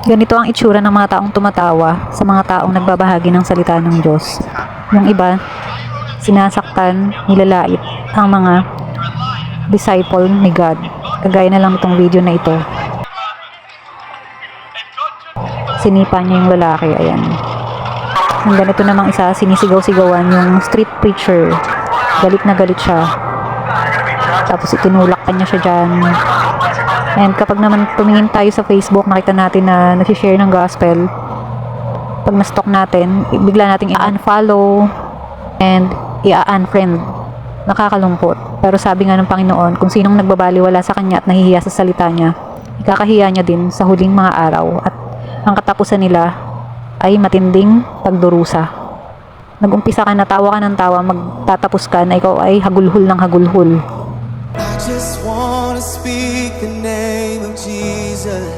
Ganito ang itsura ng mga taong tumatawa sa mga taong nagbabahagi ng salita ng Diyos. Yung iba, sinasaktan, nilalait ang mga disciple ni God. Kagaya na lang itong video na ito. Sinipa niya yung lalaki, ayan. Ang ganito namang isa, sinisigaw-sigawan yung street preacher. Galit na galit siya. Tapos itinulak pa niya siya dyan. And kapag naman tumingin tayo sa Facebook, nakita natin na nag-share ng gospel. Pag na-stalk natin, bigla nating i-unfollow and i-unfriend. Nakakalungkot. Pero sabi nga ng Panginoon, kung sinong nagbabaliwala sa Kanya at nahihiya sa salita Niya, ikakahiya Niya din sa huling mga araw. At ang katapusan nila ay matinding pagdurusa. Nag-umpisa ka na, tawa ka ng tawa, magtatapos ka na ikaw ay hagulhol ng hagulhol. I just wanna speak the name of Jesus.